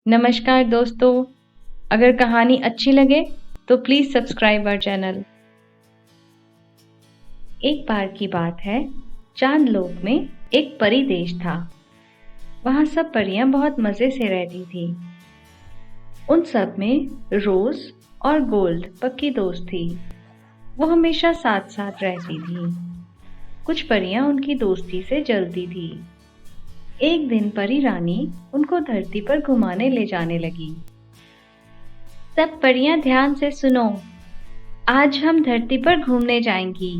नमस्कार दोस्तों, अगर कहानी अच्छी लगे तो प्लीज सब्सक्राइब आवर चैनल। एक बार की बात है, चांदलोक में एक परी देश था। वहां सब परियां बहुत मजे से रहती थी। उन सब में रोज और गोल्ड पक्की दोस्त थी। वो हमेशा साथ साथ रहती थी। कुछ परियां उनकी दोस्ती से जलती थी। एक दिन परी रानी उनको धरती पर घुमाने ले जाने लगी। सब परियां ध्यान से सुनो, आज हम धरती पर घूमने जाएंगी,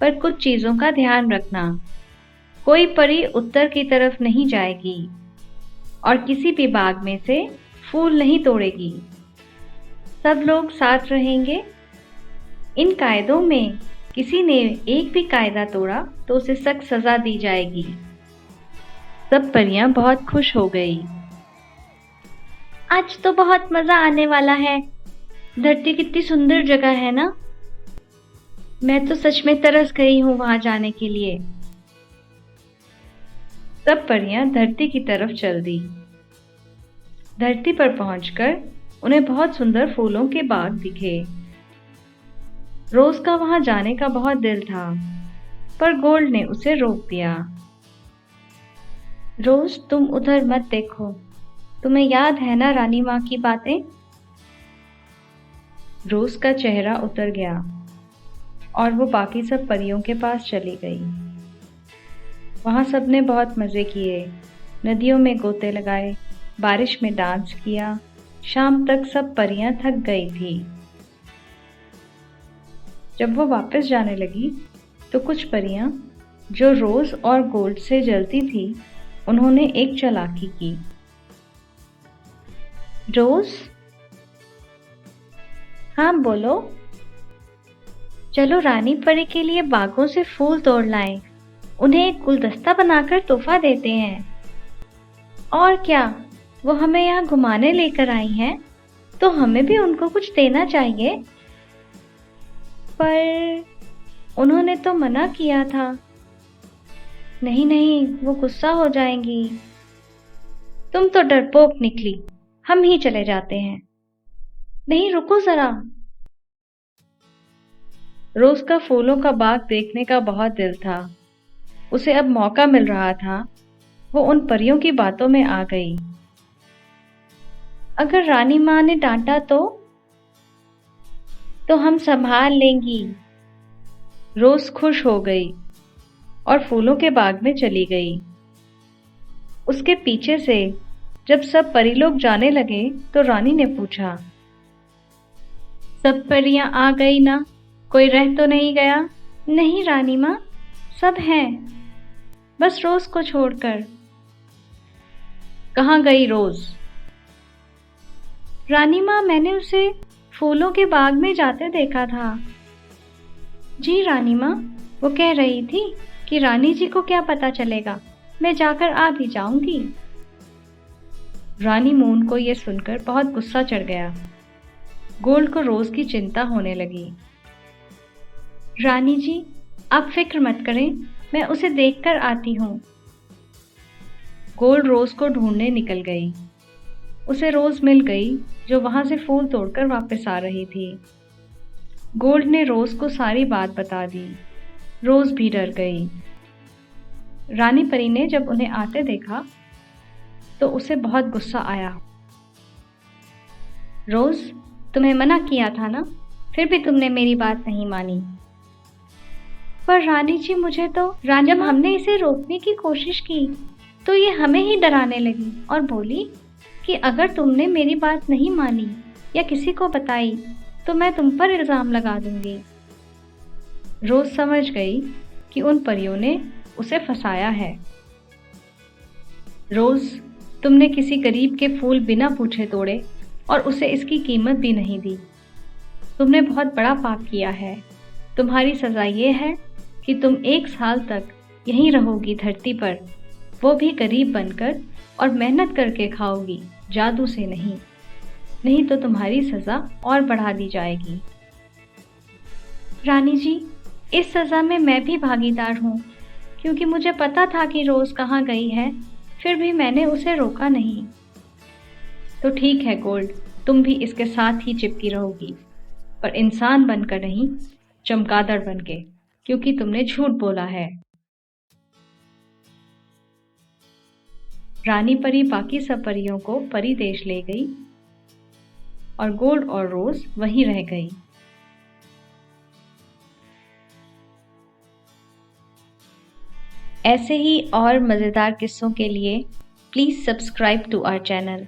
पर कुछ चीजों का ध्यान रखना। कोई परी उत्तर की तरफ नहीं जाएगी और किसी भी बाग में से फूल नहीं तोड़ेगी। सब लोग साथ रहेंगे। इन कायदों में किसी ने एक भी कायदा तोड़ा तो उसे सख्त सजा दी जाएगी। सब परियां बहुत खुश हो गई। आज तो बहुत मजा आने वाला है। धरती कितनी सुंदर जगह है ना। मैं तो सच में तरस गई हूँ वहां जाने के लिए। सब परियां धरती की तरफ चल दी। धरती पर पहुंचकर उन्हें बहुत सुंदर फूलों के बाग दिखे। रोज का वहां जाने का बहुत दिल था, पर गोल्ड ने उसे रोक दिया। रोज तुम उधर मत देखो, तुम्हें याद है ना रानी माँ की बातें। रोज का चेहरा उतर गया और वो बाकी सब परियों के पास चली गई। वहां सबने बहुत मजे किए, नदियों में गोते लगाए, बारिश में डांस किया। शाम तक सब परियां थक गई थी। जब वो वापस जाने लगी तो कुछ परियां जो रोज और गोल्ड से जलती थी, उन्होंने एक चालाकी की। रोज, हाँ बोलो। चलो रानी परी के लिए बागों से फूल तोड़ लाएं, उन्हें एक गुलदस्ता बनाकर तोहफा देते हैं। और क्या, वो हमें यहाँ घुमाने लेकर आई हैं, तो हमें भी उनको कुछ देना चाहिए। पर उन्होंने तो मना किया था। नहीं नहीं, वो गुस्सा हो जाएंगी। तुम तो डरपोक निकली, हम ही चले जाते हैं। नहीं रुको जरा। रोज का फूलों का बाग देखने का बहुत दिल था। उसे अब मौका मिल रहा था। वो उन परियों की बातों में आ गई। अगर रानी माँ ने डांटा तो हम संभाल लेंगी। रोज खुश हो गई और फूलों के बाग में चली गई। उसके पीछे से जब सब परी लोग जाने लगे तो रानी ने पूछा, सब परियां आ गई ना? कोई रह तो नहीं गया? नहीं रानी माँ, सब हैं, बस रोज को छोड़कर। कहाँ गई रोज? रानी माँ, मैंने उसे फूलों के बाग में जाते देखा था। जी रानी माँ, वो कह रही थी कि रानी जी को क्या पता चलेगा, मैं जाकर आ भी जाऊंगी। रानी मून को यह सुनकर बहुत गुस्सा चढ़ गया। गोल्ड को रोज की चिंता होने लगी। रानी जी, आप फिक्र मत करें, मैं उसे देखकर आती हूँ। गोल्ड रोज को ढूंढने निकल गई। उसे रोज मिल गई जो वहां से फूल तोड़कर वापस आ रही थी। गोल्ड ने रोज को सारी बात बता दी। रोज भी डर गई। रानी परी ने जब उन्हें आते देखा तो उसे बहुत गुस्सा आया। रोज, तुम्हें मना किया था ना, फिर भी तुमने मेरी बात नहीं मानी। पर रानी जी, मुझे तो जब हमने इसे रोकने की कोशिश की तो ये हमें ही डराने लगी और बोली कि अगर तुमने मेरी बात नहीं मानी या किसी को बताई तो मैं तुम पर इल्जाम लगा दूंगी। रोज समझ गई कि उन परियों ने उसे फंसाया है। रोज, तुमने किसी गरीब के फूल बिना पूछे तोड़े और उसे इसकी कीमत भी नहीं दी। तुमने बहुत बड़ा पाप किया है। तुम्हारी सजा ये है कि तुम 1 साल तक यहीं रहोगी धरती पर, वो भी गरीब बनकर, और मेहनत करके खाओगी, जादू से नहीं। नहीं तो तुम्हारी सजा और बढ़ा दी जाएगी। रानी जी, इस सजा में मैं भी भागीदार हूँ, क्योंकि मुझे पता था कि रोज कहाँ गई है, फिर भी मैंने उसे रोका नहीं। तो ठीक है गोल्ड, तुम भी इसके साथ ही चिपकी रहोगी, पर इंसान बनकर नहीं, चमगादड़ बनके, क्योंकि तुमने झूठ बोला है। रानी परी बाकी सब परियों को परी देश ले गई और गोल्ड और रोज वहीं रह गई। ऐसे ही और मज़ेदार किस्सों के लिए please subscribe to our channel.